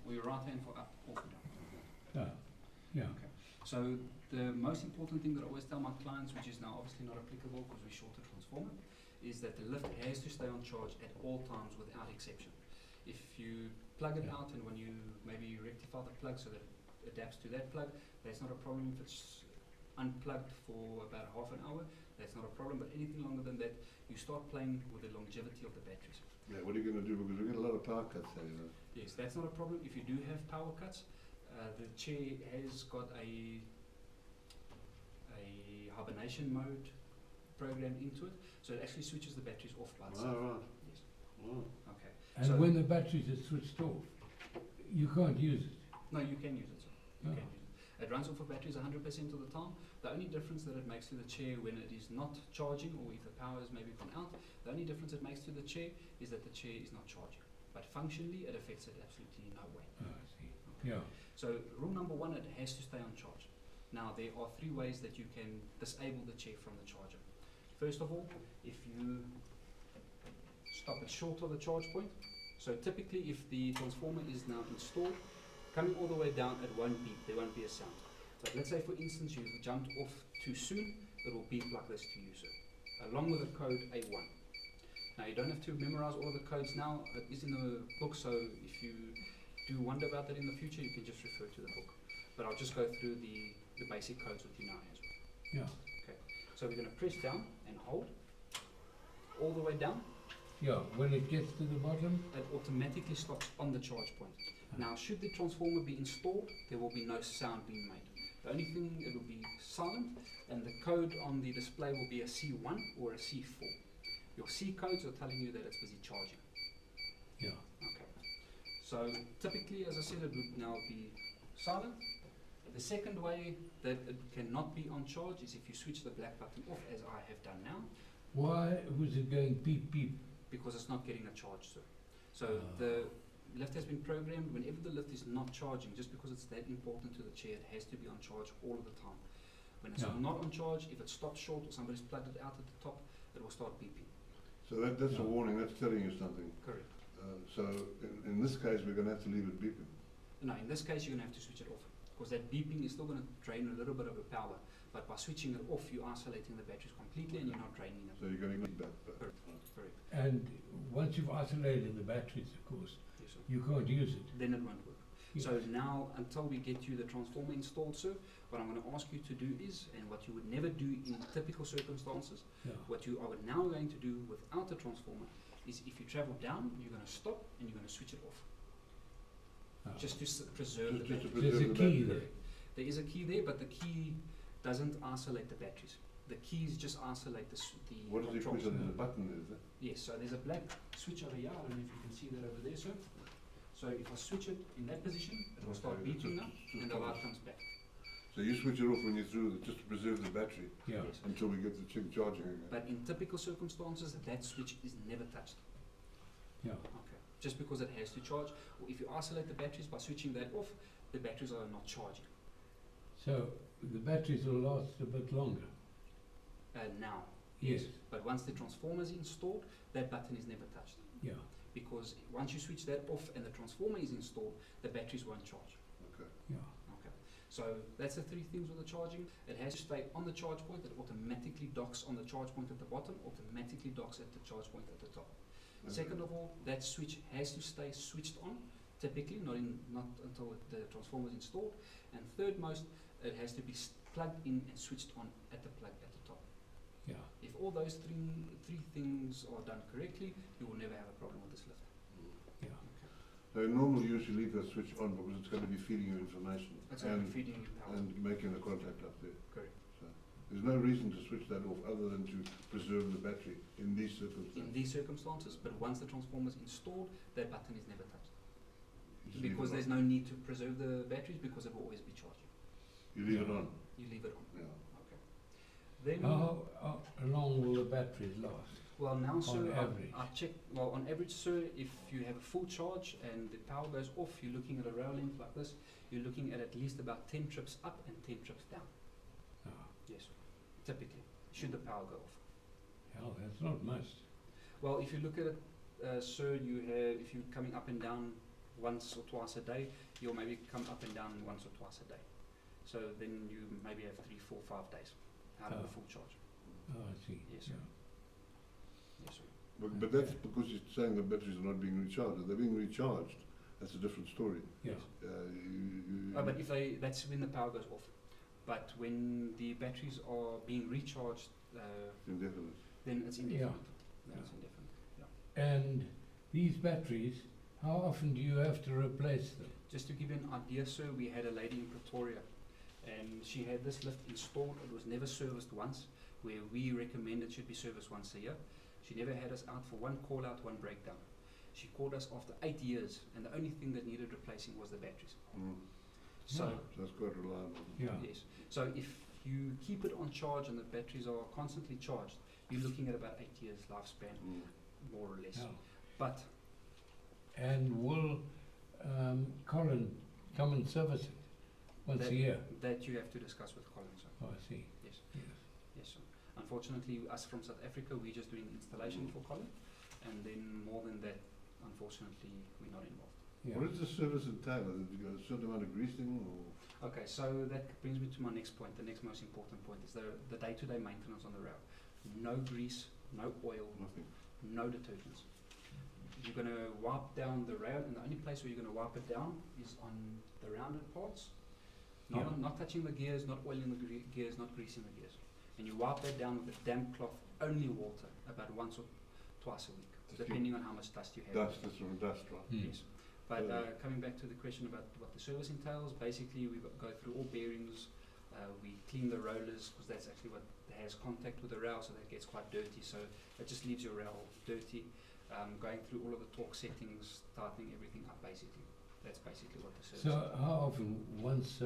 or your right hand for up or for down. Yeah. Okay. So the most important thing that I always tell my clients, which is now obviously not applicable because we short a transformer, is that the lift has to stay on charge at all times without exception. If you plug it out and when you maybe rectify the plug so that it adapts to that plug, that's not a problem. If it's unplugged for about half an hour, that's not a problem. But anything longer than that, you start playing with the longevity of the batteries. Yeah, what are you going to do? Because we get a lot of power cuts there, you know. Yes, that's not a problem. If you do have power cuts, the chair has got a hibernation mode programmed into it, so it actually switches the batteries off by itself. Oh, right. Yes. Oh. Okay. And So- when the batteries are switched off, you can't use it. No, you can use it, sir. You Oh. can use it. It runs off of batteries 100% of the time. The only difference that it makes to the chair when it is not charging, or if the power has maybe gone out, the only difference it makes to the chair is that the chair is not charging. But functionally, it affects it absolutely in no way. Oh, I see. Yeah. So rule number one, it has to stay on charge. Now there are 3 ways that you can disable the chair from the charger. First of all, if you stop it short of the charge point, so typically if the transformer is now installed, coming all the way down it won't beep, there won't be a sound. But let's say for instance you've jumped off too soon, it will beep like this to you, sir, along with the code A1. Now you don't have to memorize all of the codes now, it is in the book, so if you do wonder about that in the future, you can just refer to the book. But I'll just go through the basic codes with you now as well. Yeah. So we're going to press down and hold all the way down. Yeah. When it gets to the bottom, It automatically stops on the charge point. Now, should the transformer be installed, there will be no sound being made. The only thing, it will be silent, and the code on the display will be a C1 or a C4. Your C codes are telling you that it's busy charging. yeah. Okay. So typically, as I said, it would now be silent. The second way that it cannot be on charge is if you switch the black button off, as I have done now, Why was it going beep beep? because it's not getting a charge, sir. So Ah. the lift has been programmed, whenever the lift is not charging, just because it's that important to the chair, it has to be on charge all of the time. When it's Yeah. not on charge, if it stops short or somebody's plugged it out at the top, it will start beeping. So that's Yeah. a warning, that's telling you something. Correct. So in this case, we're going to have to leave it beeping. No, in this case, you're going to have to switch it off, because that beeping is still going to drain a little bit of the power, but by switching it off, you're isolating the batteries completely and you're not draining them. So you're going to need that. Correct. Correct. And once you've isolated the batteries, of course, Yes, sir. you can't use it. Then it won't work. Yeah. So now, until we get you the transformer installed, sir, what I'm going to ask you to do is, and what you would never do in typical circumstances, Yeah. what you are now going to do without a transformer is if you travel down, you're going to stop and you're going to switch it off, Ah. just to preserve the Just to battery. There's a preserve the key battery. there. There is a key there, but the key doesn't isolate the batteries. The keys just isolate the What is it? controls. There's a button, is there? Yes, so there's a black switch over here. I don't know if you can see that over there, sir. So if I switch it in that position, it will start Okay, beeping now, just and the light stop. comes back. So you switch it off when you're through, just to preserve the battery Yeah. Yes. until we get the thing charging again. But in typical circumstances, that switch is never touched. Yeah. Okay. Just because it has to charge, or if you isolate the batteries by switching that off, the batteries are not charging. So the batteries will last a bit longer. Now, Yes. but once the transformer is installed, that button is never touched. Yeah. Because once you switch that off and the transformer is installed, the batteries won't charge. Okay. Yeah. Okay. So that's the 3 things with the charging. It has to stay on the charge point. It automatically docks on the charge point at the bottom, automatically docks at the charge point at the top. Okay. Second of all, that switch has to stay switched on, typically, not until the transformer is installed. And third most, it has to be plugged in and switched on at the plug at the top. Yeah. If all those three things are done correctly, you will never have a problem with this lift. Yeah. So in normal use, you leave that switch on because it's going to be feeding you information It's going to be and, feeding you power. and making the contact up there. Correct. So there's no reason to switch that off other than to preserve the battery in these circumstances. In these circumstances, but once the transformer is installed, that button is never touched. You just leave Because it there's on. no need to preserve the batteries because it will always be charging. You leave it Yeah. on. You leave it on. Yeah. Okay. Then, How long will the batteries last? well now, sir, average? I check. Well, on average, sir, if you have a full charge and the power goes off, you're looking at a rail length like this. You're looking at least about 10 trips up and 10 trips down. Ah. Yes, sir. Typically, should the power go off. Hell, that's not much. Well, if you look at it, sir, you have, if you're coming up and down once or twice a day, you'll maybe come up and down once or twice a day. So then you maybe have 3, 4, 5 days out of the full charge. Oh, I see. Yes, sir. Yeah. Yes, sir. But that's because you're saying the batteries are not being recharged. If they're being recharged, that's a different story. Yeah. Oh, but if that's when the power goes off. But when the batteries are being recharged, Indefinite. then it's indefinite. Then Yeah. it's indefinite. Yeah. And these batteries, how often do you have to replace them? Just to give you an idea, sir, we had a lady in Pretoria, and she had this lift installed. It was never serviced once, where we recommend it should be serviced once a year. She never had us out for one call out, one breakdown. She called us after 8 years, and the only thing that needed replacing was the batteries. So, Yeah. So that's quite reliable. Yeah. yes. So if you keep it on charge and the batteries are constantly charged, you're looking at about 8 years lifespan, more or less. Yeah. But And will Colin come and service it once a year? that you have to discuss with Colin, sir. Oh, I see. Yes. Yes. Yes, sir. Unfortunately, us from South Africa, we're just doing installation for Colin, and then more than that, unfortunately, we're not involved. Yeah. What does the service entail? Is it a certain amount of greasing or? Okay, so that brings me to my next point. The next most important point is the day-to-day maintenance on the rail. No grease, no oil, Nothing. no detergents. You're going to wipe down the rail, and the only place where you're going to wipe it down is on the rounded parts. Not touching the gears, not oiling the gears, not greasing the gears. And you wipe that down with a damp cloth, only water, about once or twice a week, Just depending on how much dust you have. Dust, that's from dust, right? Yes. But Yeah. coming back to the question about what the service entails, basically we go through all bearings, we clean the rollers, because that's actually what has contact with the rail, so that gets quite dirty, so it just leaves your rail dirty. Going through all of the torque settings, tightening everything up basically. That's basically what the service So how often? Once?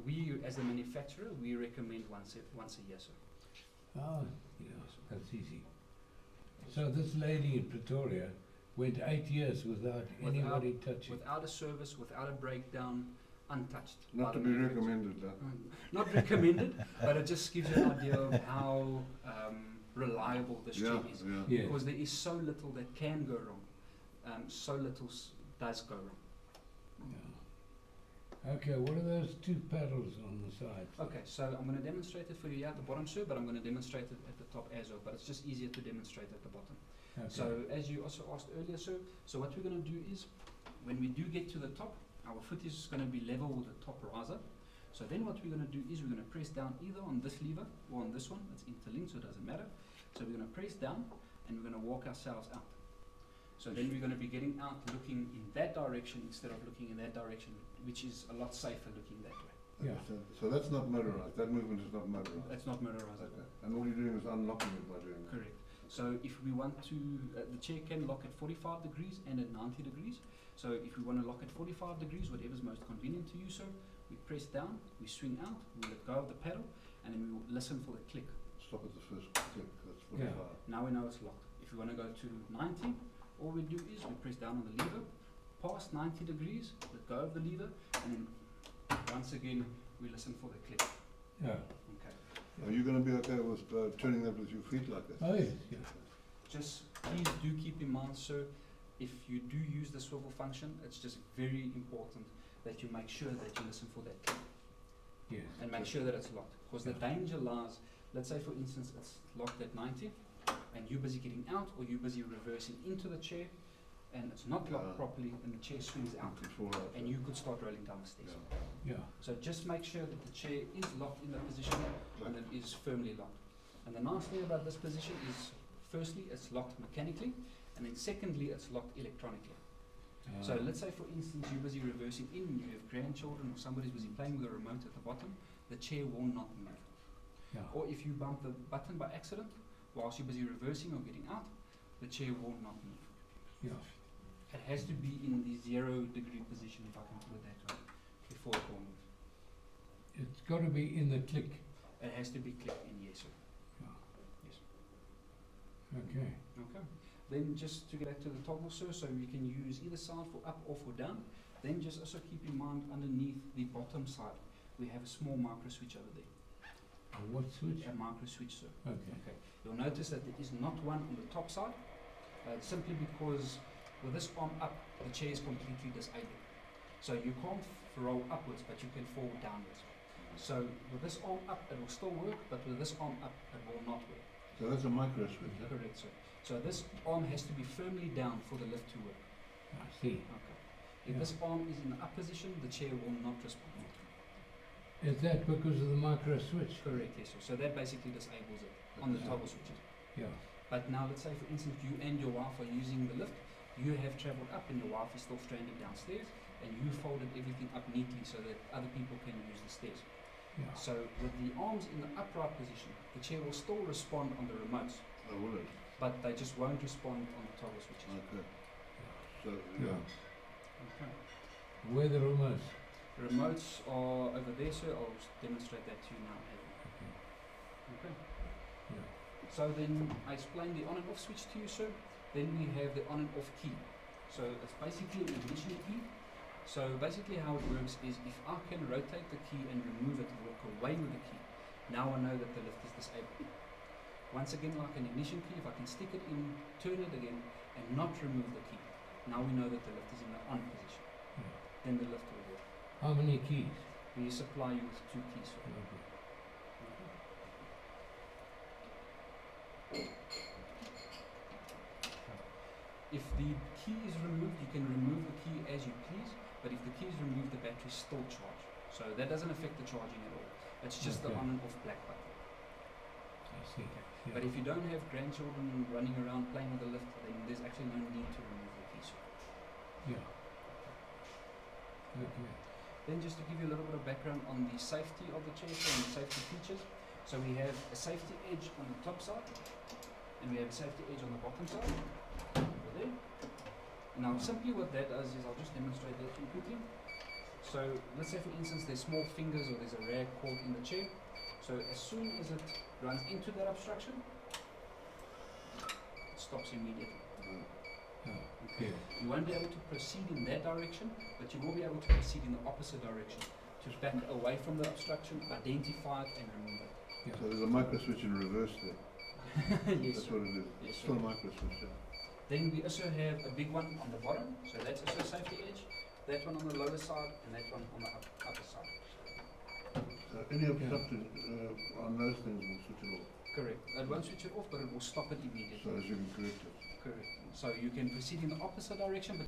We, as a manufacturer, we recommend once a year, sir. Oh, yeah, that's easy. So this lady in Pretoria went 8 years without anybody touching. Without a service, without a breakdown, untouched. by Not the to be manufacturer. recommended, Not recommended, but it just gives you an idea of how reliable this Yeah, chain is. yeah. Yeah. Because there is so little that can go wrong. So little does go wrong. Yeah. Okay, what are those two paddles on the sides? Okay, so I'm going to demonstrate it for you here at the bottom, sir, but I'm going to demonstrate it at the top as well. But it's just easier to demonstrate at the bottom. Okay. So as you also asked earlier, sir, so what we're going to do is, when we do get to the top, our foot is going to be level with the top riser. So then what we're going to do is we're going to press down either on this lever or on this one. It's interlinked, so it doesn't matter. So we're going to press down and we're going to walk ourselves out. So then we're going to be getting out looking in that direction instead of looking in that direction, which is a lot safer looking that way. Yeah. So that's not motorized. That movement is not motorized. That's not motorized at Okay. all. And all you're doing is unlocking it by doing that. Correct. So if we want to, the chair can lock at 45 degrees and at 90 degrees. So if we want to lock at 45 degrees, whatever's most convenient to you, sir, we press down, we swing out, we let go of the pedal, and then we will listen for the click. Stop at the first click. That's 45. Yeah. Now we know it's locked. If we want to go to 90, all we do is we press down on the lever, past 90 degrees, let go of the lever, and then once again we listen for the click. Yeah. Okay. Are you going to be okay with turning that with your feet like that? Oh, yes, yeah. Just please do keep in mind, sir, if you do use the swivel function, it's just very important that you make sure that you listen for that click Yes. and make sure that it's locked. Because the Yeah. danger lies, let's say for instance it's locked at 90 and you're busy getting out or you're busy reversing into the chair and it's not locked Yeah. properly and the chair swings out You could fall out. and you could start rolling down the stairs. Yeah. Yeah. So just make sure that the chair is locked in the position and it is firmly locked. And the nice thing about this position is, firstly, it's locked mechanically, and then secondly, it's locked electronically. So let's say, for instance, you're busy reversing in, you have grandchildren, or somebody's busy playing with a remote at the bottom, the chair will not move. Yeah. Or if you bump the button by accident, whilst you're busy reversing or getting out, the chair will not move. Yeah. It has to be in the 0 degree position, if I can put it that way, before it will move. It's got to be in the click. It has to be clicked in, yes, sir. Yeah. Yes. Okay. Okay. Then just to get back to the toggle, sir, so you can use either side for up or for down. Then just also keep in mind underneath the bottom side, we have a small micro switch over there. What switch? A micro switch, sir. Okay. Okay. You'll notice that there is not one on the top side, simply because with this arm up, the chair is completely disabled. So you can't roll upwards, but you can fall downwards. So with this arm up, it will still work, but with this arm up, it will not work. So that's a micro switch, yeah? Correct, sir. So this arm has to be firmly down for the lift to work. I see. Okay. If Yeah. this arm is in the up position, the chair will not respond. Is that because of the micro switch? Correct, yes, sir. So that basically disables it on the toggle switches. Yeah. But now let's say for instance you and your wife are using the lift, you have travelled up and your wife is still stranded downstairs, and you folded everything up neatly so that other people can use the stairs. Yeah. So with the arms in the upright position, the chair will still respond on the remotes, Oh, will it? but they just won't respond on the toggle switches. Okay. So, Yeah. yeah. Okay. Where the remotes? The remotes are over there, sir. I'll demonstrate that to you now. Okay. Okay. Yeah. So then I explained the on and off switch to you, sir. Then we have the on and off key. So it's basically an ignition key. So basically how it works is if I can rotate the key and remove it and walk away with the key, now I know that the lift is disabled. Once again, like an ignition key, if I can stick it in, turn it again, and not remove the key, now we know that the lift is in the on position. Yeah. Then the lift will work. How many keys? We supply you with 2 keys, sir. Okay. If the key is removed, you can remove the key as you please, but if the key is removed, the battery is still charged. So that doesn't affect the charging at all. It's just the Okay. on and off black button. I see. Yeah. But if you don't have grandchildren running around playing with the lift, then there's actually no need to remove the key. So Yeah. Okay. then just to give you a little bit of background on the safety of the chair and the safety features. So we have a safety edge on the top side, and we have a safety edge on the bottom side, over there. Now simply what that does is, I'll just demonstrate that to you quickly. So let's say for instance there's small fingers or there's a rag caught in the chair. So as soon as it runs into that obstruction, it stops immediately. Oh, okay. You won't be able to proceed in that direction, but you will be able to proceed in the opposite direction to back away from the obstruction, identify it and remove it. Yeah. So there's a micro switch in reverse there. Yes, That's sir. what it is. Yes, Still a sir. micro switch, yeah. Then we also have a big one on the bottom, so that's also a safety edge. That one on the lower side and that one on the upper side. So any obstruction on those things will switch it off. Correct. It won't switch it off, but it will stop it So immediately. as you can correct it. Correct. So you can proceed in the opposite direction, but